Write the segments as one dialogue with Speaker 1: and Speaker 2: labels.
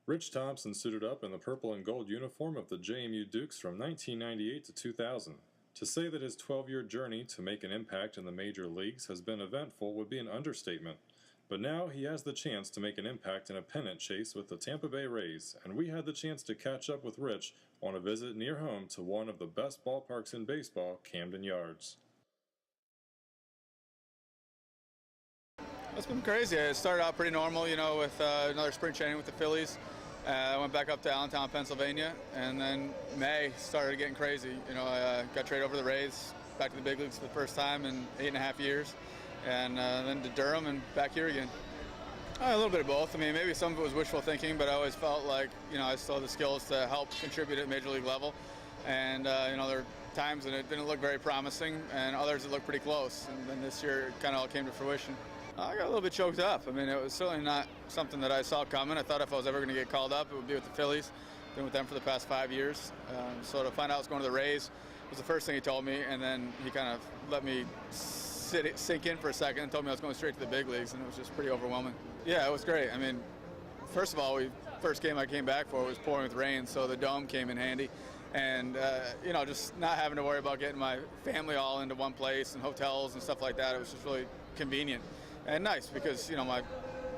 Speaker 1: Rich Thompson suited up in the purple and gold uniform of the JMU Dukes from 1998 to 2000. To say that his 12-year journey to make an impact in the major leagues has been eventful would be an understatement. But now he has the chance to make an impact in a pennant chase with the Tampa Bay Rays, and we had the chance to catch up with Rich on a visit near home to one of the best ballparks in baseball, Camden Yards.
Speaker 2: It's been crazy. It started out pretty normal, with another spring training with the Phillies. I went back up to Allentown, Pennsylvania, and then May started getting crazy. I got traded over to the Rays, back to the big leagues for the first time in 8.5 years, and then to Durham and back here again. A little bit of both. I mean, maybe some of it was wishful thinking, but I always felt like, I still had the skills to help contribute at major league level. And, there were times when it didn't look very promising, and others that looked pretty close. And then this year, it kind of all came to fruition. I got a little bit choked up. I mean, it was certainly not something that I saw coming. I thought if I was ever going to get called up, it would be with the Phillies. Been with them for the past 5 years. So to find out I was going to the Rays was the first thing he told me, and then he kind of let me sink in for a second and told me I was going straight to the big leagues, and it was just pretty overwhelming. Yeah, it was great. I mean, first of all, first game I came back for was pouring with rain, so the dome came in handy. And, just not having to worry about getting my family all into one place and hotels and stuff like that, it was just really convenient. And nice because, my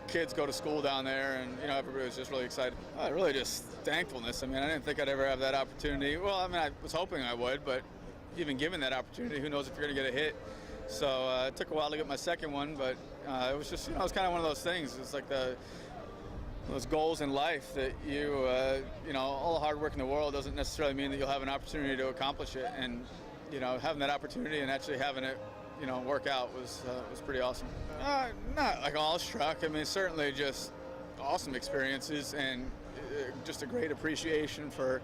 Speaker 2: kids go to school down there and, everybody was just really excited. Really just thankfulness. I mean, I didn't think I'd ever have that opportunity. Well, I mean, I was hoping I would, but even given that opportunity, who knows if you're going to get a hit. So it took a while to get my second one, but it was just, it was kind of one of those things. It's like those goals in life that all the hard work in the world doesn't necessarily mean that you'll have an opportunity to accomplish it. And, having that opportunity and actually having it work out was pretty awesome. Not like awestruck. I mean, certainly just awesome experiences and just a great appreciation for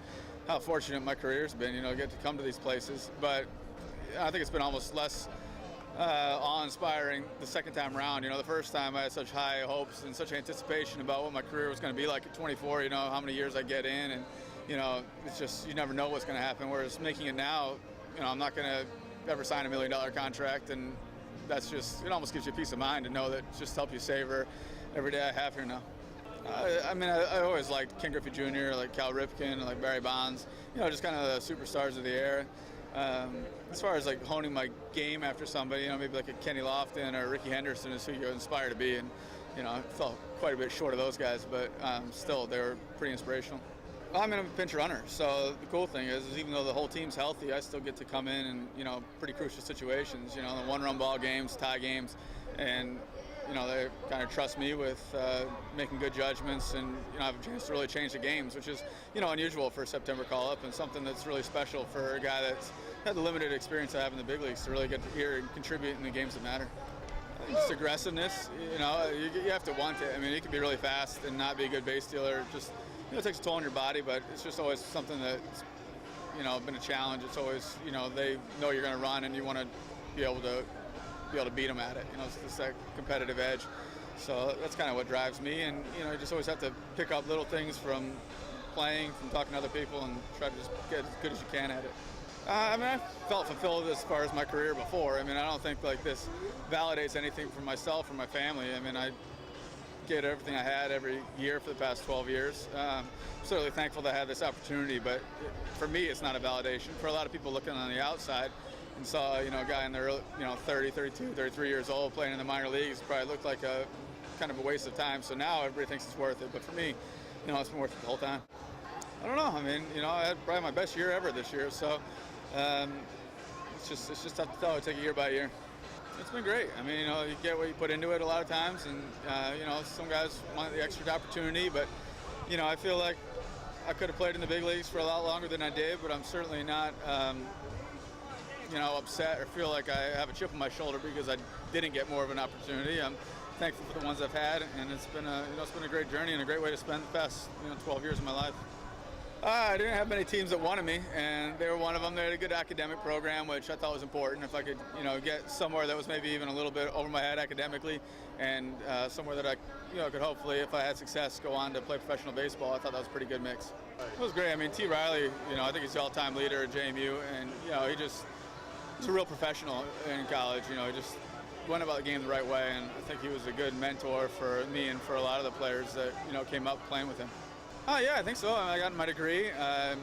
Speaker 2: how fortunate my career's been, get to come to these places. But I think it's been almost less awe-inspiring the second time around. The first time I had such high hopes and such anticipation about what my career was going to be like at 24, how many years I get in. And, it's just, you never know what's going to happen. Whereas making it now, I'm not going to ever sign $1 million contract, and that's just, it almost gives you peace of mind to know that it's just help you savor every day I have here now. I always liked Ken Griffey Jr., like Cal Ripken, like Barry Bonds, just kind of the superstars of the era. As far as like honing my game after somebody, maybe like a Kenny Lofton or Ricky Henderson is who you inspire to be, and I fell quite a bit short of those guys, but still they were pretty inspirational. I'm a pinch runner, so the cool thing is even though the whole team's healthy, I still get to come in and, pretty crucial situations, the one-run ball games, tie games, and, they kind of trust me with making good judgments and, have a chance to really change the games, which is, unusual for a September call-up and something that's really special for a guy that's had the limited experience I have in the big leagues to really get to hear and contribute in the games that matter. I think just aggressiveness, you have to want it. I mean, you can be really fast and not be a good base stealer, just it takes a toll on your body, but it's just always something that's, been a challenge. It's always, they know you're going to run and you want to be able to beat them at it. It's that competitive edge. So that's kind of what drives me. And, you just always have to pick up little things from playing, from talking to other people, and try to just get as good as you can at it. I felt fulfilled as far as my career before. I don't think like this validates anything for myself or my family. I get everything I had every year for the past 12 years. I'm certainly thankful to have this opportunity, but for me, it's not a validation. For a lot of people looking on the outside and saw, a guy in their early, 30, 32, 33 years old playing in the minor leagues probably looked like a kind of a waste of time. So now everybody thinks it's worth it. But for me, it's been worth it the whole time. I don't know. I had probably my best year ever this year. So it's just tough to tell. I take it year by year. It's been great. You get what you put into it a lot of times, and some guys want the extra opportunity, but I feel like I could have played in the big leagues for a lot longer than I did, but I'm certainly not upset or feel like I have a chip on my shoulder because I didn't get more of an opportunity. I'm thankful for the ones I've had, and it's been a great journey and a great way to spend the past 12 years of my life. I didn't have many teams that wanted me, and they were one of them. They had a good academic program, which I thought was important. If I could, get somewhere that was maybe even a little bit over my head academically, and somewhere that I, could hopefully, if I had success, go on to play professional baseball, I thought that was a pretty good mix. It was great. T. Riley, I think he's the all-time leader at JMU, and he's a real professional in college. He just went about the game the right way, and I think he was a good mentor for me and for a lot of the players that came up playing with him. Oh yeah, I think so. I got my degree. I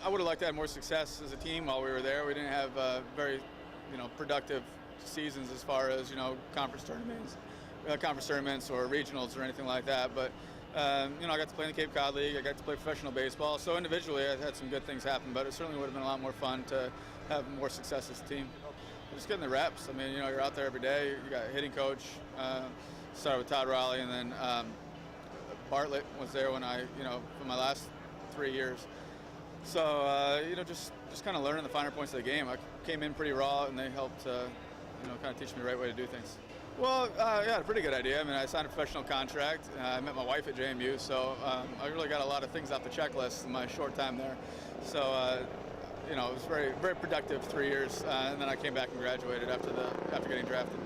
Speaker 2: would have liked to have more success as a team while we were there. We didn't have very, productive seasons as far as conference tournaments or regionals or anything like that. But I got to play in the Cape Cod League. I got to play professional baseball. So individually, I had some good things happen. But it certainly would have been a lot more fun to have more success as a team. Just getting the reps. I mean, you're out there every day. You got a hitting coach. Started with Todd Raleigh, and then Bartlett was there when for my last 3 years. So, just kind of learning the finer points of the game. I came in pretty raw, and they helped, kind of teach me the right way to do things. Well, I had a pretty good idea. I mean, I signed a professional contract. I met my wife at JMU, so I really got a lot of things off the checklist in my short time there. So, it was very, very productive 3 years, and then I came back and graduated after getting drafted.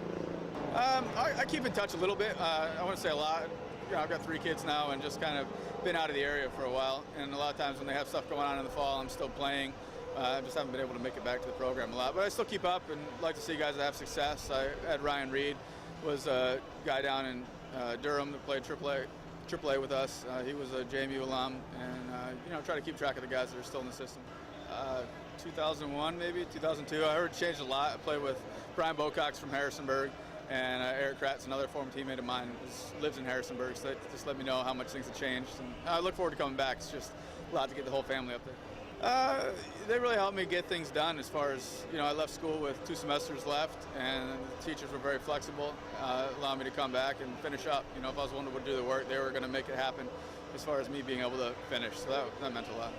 Speaker 2: I keep in touch a little bit. I wouldn't say a lot. I've got 3 kids now and just kind of been out of the area for a while. And a lot of times when they have stuff going on in the fall, I'm still playing. I just haven't been able to make it back to the program a lot. But I still keep up and like to see guys that have success. I had Ryan Reed, was a guy down in Durham that played AAA with us. He was a JMU alum, and try to keep track of the guys that are still in the system. 2001 maybe, 2002. I heard it changed a lot. I played with Brian Bocox from Harrisonburg, and Eric Kratz, another former teammate of mine, lives in Harrisonburg, so that just let me know how much things have changed. And I look forward to coming back. It's just a lot to get the whole family up there. They really helped me get things done as far as, I left school with 2 semesters left, and the teachers were very flexible, allowing me to come back and finish up. If I was willing to do the work, they were going to make it happen as far as me being able to finish, so that meant a lot.